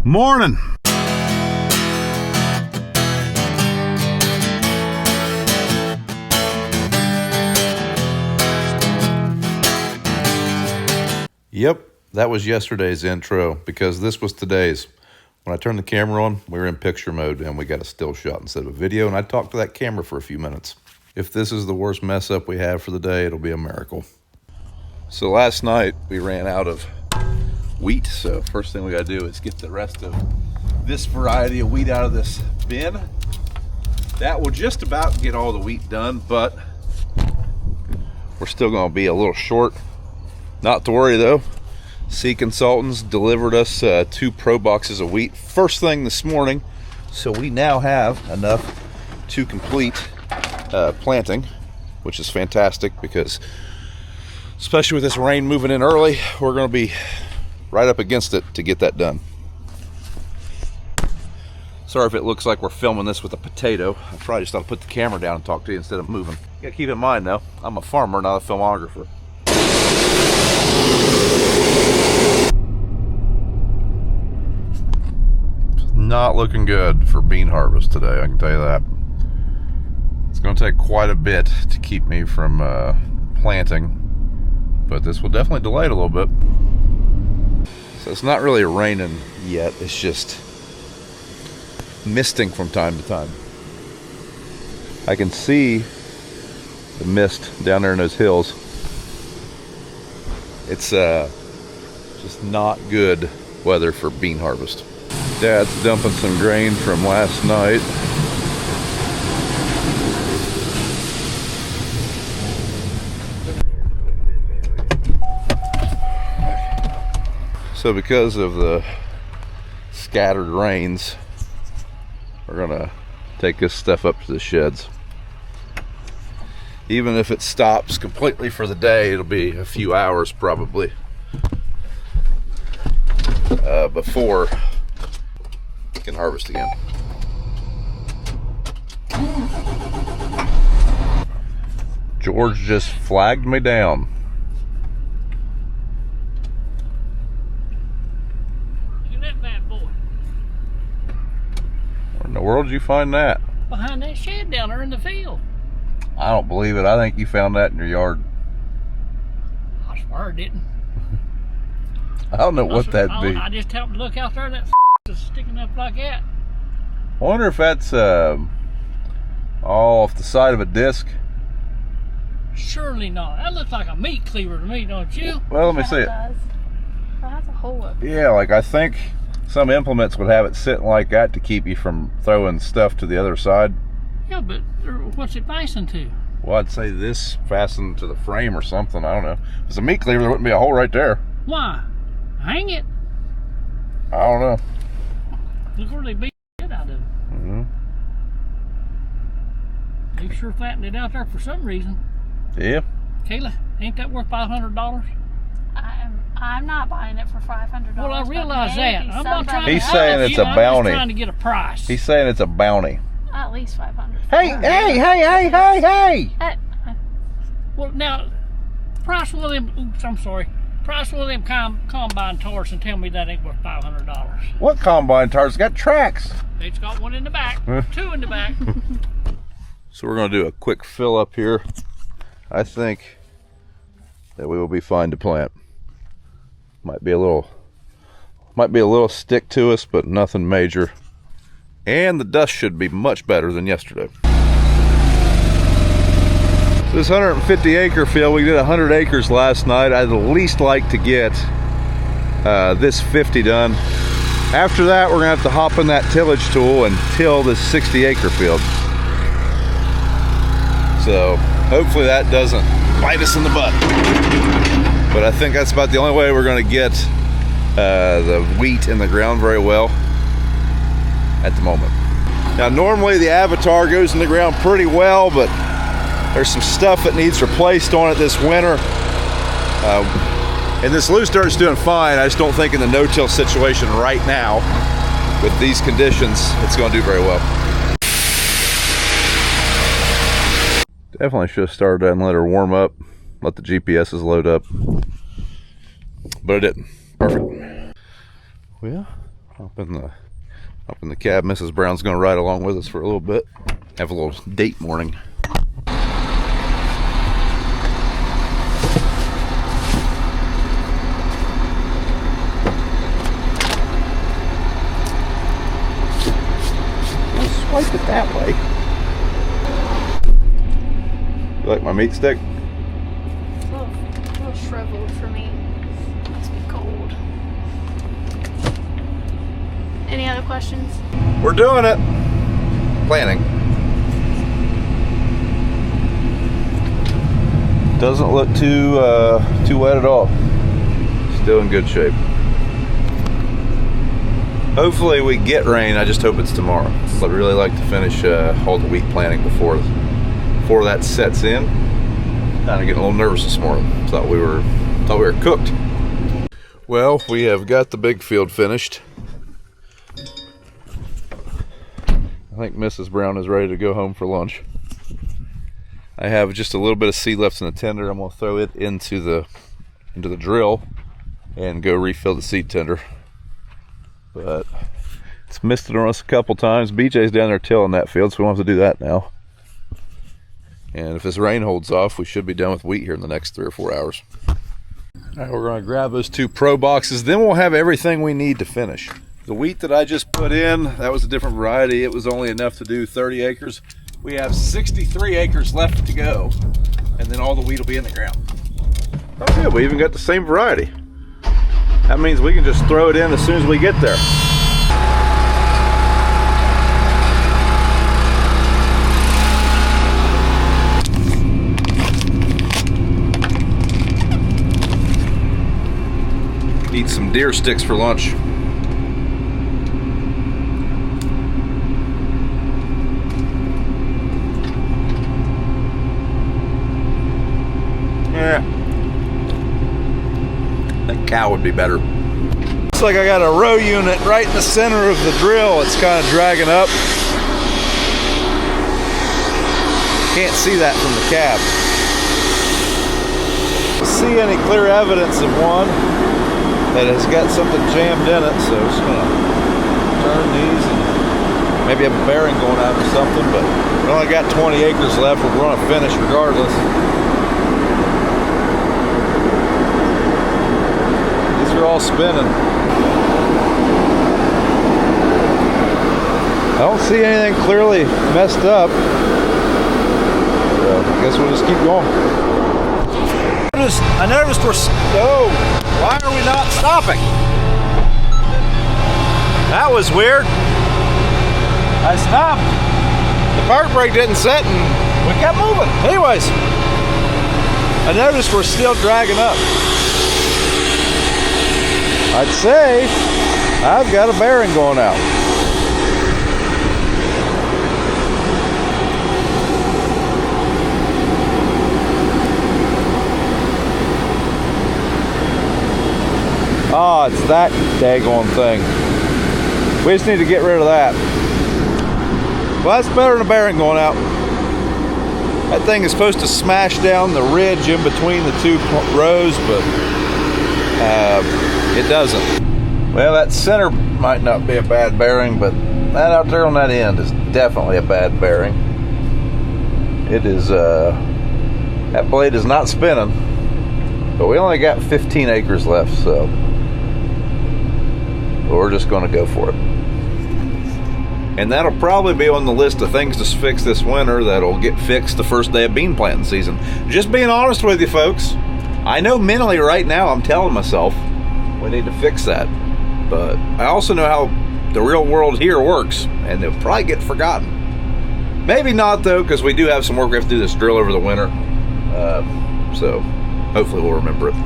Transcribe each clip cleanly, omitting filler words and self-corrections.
Morning. Yep, that was yesterday's intro because this was today's. When I turned the camera on, we were in picture mode and we got a still shot instead of a video, and I talked to that camera for a few minutes. If this is the worst mess up we have for the day, it'll be a miracle. So last night we ran out of wheat, so first thing we gotta do is get the rest of this variety of wheat out of this bin. That will just about get all the wheat done, but we're still gonna be a little short. Not to worry though. Sea Consultants delivered us 2 pro boxes of wheat first thing this morning, so we now have enough to complete planting, which is fantastic because especially with this rain moving in early, we're going to be right up against it to get that done. Sorry if it looks like we're filming this with a potato. I probably just ought to put the camera down and talk to you instead of moving. You gotta keep in mind though, I'm a farmer, not a filmographer. Not looking good for bean harvest today, I can tell you that. It's going to take quite a bit to keep me from planting, but this will definitely delay it a little bit. So it's not really raining yet, it's just misting from time to time. I can see the mist down there in those hills. It's just not good weather for bean harvest. Dad's dumping some grain from last night. So because of the scattered rains, we're gonna take this stuff up to the sheds. Even if it stops completely for the day, it'll be a few hours probably before we can harvest again. George just flagged me down. Look at that bad boy. Where in the world did you find that? Behind that shed down there in the field. I don't believe it. I think you found that in your yard. I swear I didn't. I don't know what that'd be. I just happened to look out there, that is sticking up like that. I wonder if that's all off the side of a disc. Surely not. That looks like a meat cleaver to me, don't you? Well, let me see it. That has a hole up. Yeah, like I think some implements would have it sitting like that to keep you from throwing stuff to the other side. Yeah, but what's it fastened to? Well, I'd say this fastened to the frame or something. I don't know. If it's a meat cleaver, there wouldn't be a hole right there. Why? Hang it. I don't know. Look where they beat it out of it. Mm-hmm. They sure flattened it out there for some reason. Yeah. Kayla, ain't that worth $500? I'm not buying it for $500. Well, I realize that. I'm not trying to. He's saying it's a bounty. I'm just trying to get a price. He's saying it's a bounty. At least $500. Hey! Well, now, price one of them. Oops, I'm sorry. Price one of them combine tars and tell me that ain't worth $500. What combine tires? Got tracks. It's got one in the back, 2 in the back. So we're going to do a quick fill up here. I think that we will be fine to plant. Might be a little stick to us, but nothing major. And the dust should be much better than yesterday. This 150 acre field, we did 100 acres last night. I'd at least like to get this 50 done. After that, we're gonna have to hop in that tillage tool and till this 60 acre field. So hopefully that doesn't bite us in the butt. But I think that's about the only way we're gonna get the wheat in the ground very well at the moment. Now normally the Avatar goes in the ground pretty well, but there's some stuff that needs replaced on it this winter. And this loose dirt's doing fine. I just don't think in the no-till situation right now, with these conditions, it's gonna do very well. Definitely should have started that and let her warm up, let the GPSs load up, but it didn't. Perfect. Well, Up in the cab. Mrs. Brown's gonna ride along with us for a little bit. Have a little date morning. I'll swipe it that way. You like my meat stick? A little shriveled for me. Must be cold. Any other questions? We're doing it. Planning. Doesn't look too wet at all. Still in good shape. Hopefully we get rain. I just hope it's tomorrow. I'd really like to finish all the wheat planting before that sets in. Kind of getting a little nervous this morning. Thought we were cooked. Well, we have got the big field finished. I think Mrs. Brown is ready to go home for lunch. I have just a little bit of seed left in the tender. I'm gonna throw it into the drill and go refill the seed tender. But it's missed it on us a couple times. BJ's down there tilling that field, so we won't have to do that now. And if this rain holds off, we should be done with wheat here in the next 3 or 4 hours. All right, we're gonna grab those 2 Pro boxes, then we'll have everything we need to finish. The wheat that I just put in, that was a different variety. It was only enough to do 30 acres. We have 63 acres left to go, and then all the wheat will be in the ground. Oh yeah, we even got the same variety. That means we can just throw it in as soon as we get there. Eat some deer sticks for lunch. Yeah. That cow would be better. Looks like I got a row unit right in the center of the drill. It's kind of dragging up. Can't see that from the cab. See any clear evidence of one that has got something jammed in it, so just gonna turn these and maybe have a bearing going out or something, but we only got 20 acres left. We're gonna finish regardless. These are all spinning. I don't see anything clearly messed up. So I guess we'll just keep going. I noticed why are we not stopping? That was weird. I stopped. The park brake didn't set and we kept moving. Anyways, I noticed we're still dragging up. I'd say I've got a bearing going out. Oh, it's that daggone thing. We just need to get rid of that. Well, that's better than a bearing going out. That thing is supposed to smash down the ridge in between the 2 rows, but it doesn't. Well, that center might not be a bad bearing, but that out there on that end is definitely a bad bearing. It is, that blade is not spinning, but we only got 15 acres left, so we're just going to go for it. And that'll probably be on the list of things to fix this winter that'll get fixed the first day of bean planting season. Just being honest with you folks, I know mentally right now I'm telling myself we need to fix that, but I also know how the real world here works, and they'll probably get forgotten. Maybe not though, because we do have some work we have to do this drill over the winter, so hopefully we'll remember it.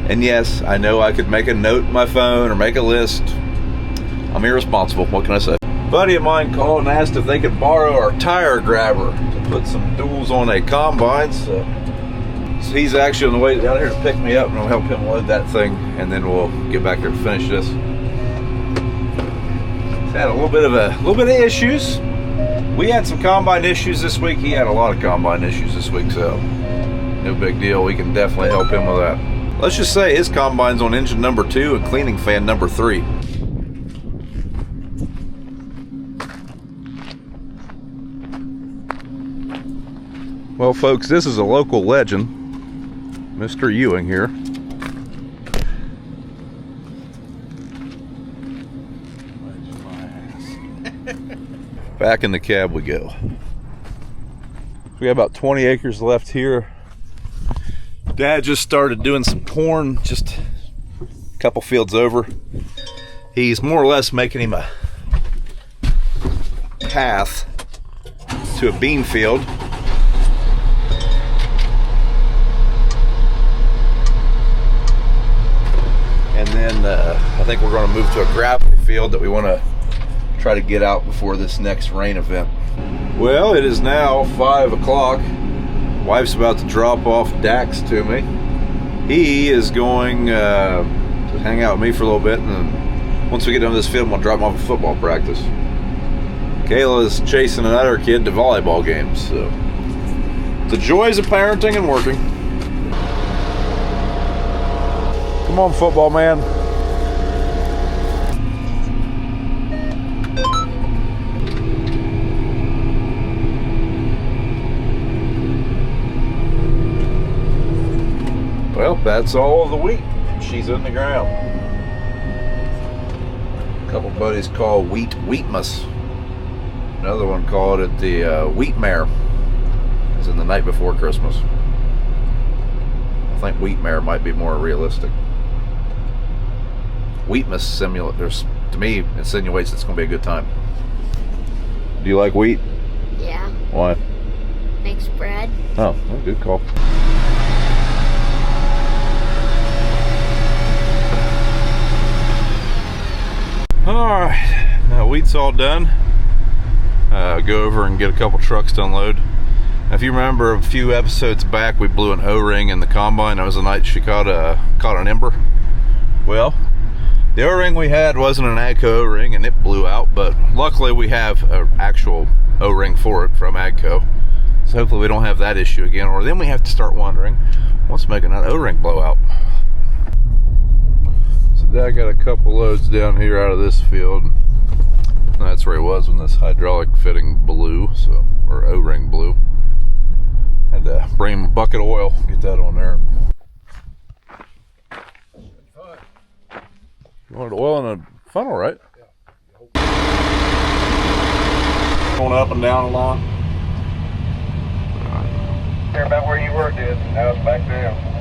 And yes, I know I could make a note in my phone or make a list. I'm irresponsible, what can I say? A buddy of mine called and asked if they could borrow our tire grabber to put some duals on a combine, so he's actually on the way down here to pick me up, and I'll help him load that thing, and then we'll get back there to finish this. He's had a little bit of issues. We had some combine issues this week. He had a lot of combine issues this week, so no big deal. We can definitely help him with that. Let's just say his combine's on engine number 2 and cleaning fan number 3. Well, folks, this is a local legend, Mr. Ewing here. Back in the cab we go. We got about 20 acres left here. Dad just started doing some corn just a couple fields over. He's more or less making him a path to a bean field. And then I think we're going to move to a gravelly field that we want to try to get out before this next rain event. Well, it is now 5 o'clock. Wife's about to drop off Dax to me. He is going to hang out with me for a little bit, and then once we get done with this field, I'm going to drop him off at football practice. Kayla is chasing another kid to volleyball games, so the joys of parenting and working. Come on, football man. Well, that's all of the wheat. She's in the ground. A couple buddies call wheat wheatmas. Another one called it the wheat mare. It's in the night before Christmas. I think wheat mare might be more realistic. Wheatmas to me insinuates it's going to be a good time. Do you like wheat? Yeah. Why? Makes bread. Oh, well, good call. All right, now wheat's all done. Go over and get a couple trucks to unload. Now, if you remember a few episodes back, we blew an O-ring in the combine. That was the night she caught an ember. Well, the O-ring we had wasn't an AGCO O-ring, and it blew out. But luckily, we have an actual O-ring for it from AGCO. So hopefully, we don't have that issue again. Or then we have to start wondering what's making that O-ring blow out. I got a couple loads down here out of this field. And that's where it was when this hydraulic fitting blew, or O-ring blew. Had to bring him a bucket of oil, get that on there. You wanted oil in a funnel, right? Yeah. Going up and down a lot. Care about where you were, dude. Now it's back down.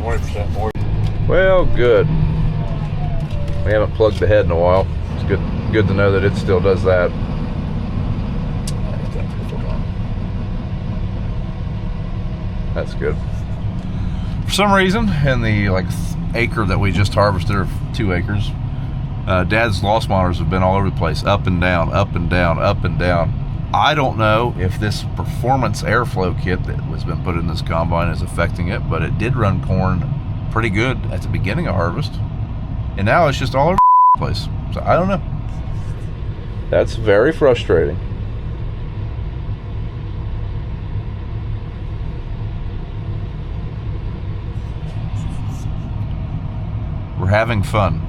20% more. Well, good. We haven't plugged the head in a while. It's good to know that it still does that. That's good. For some reason, in the acre that we just harvested, or 2 acres, Dad's loss monitors have been all over the place, up and down, up and down, up and down. I don't know if this performance airflow kit that has been put in this combine is affecting it, but it did run corn pretty good at the beginning of harvest, and now it's just all over the place. So I don't know. That's very frustrating. We're having fun.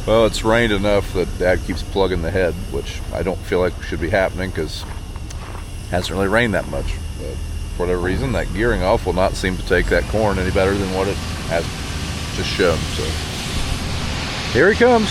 Well, it's rained enough that Dad keeps plugging the head, which I don't feel like should be happening because it hasn't really rained that much. But for whatever reason, that gearing off will not seem to take that corn any better than what it has just shown. So here he comes.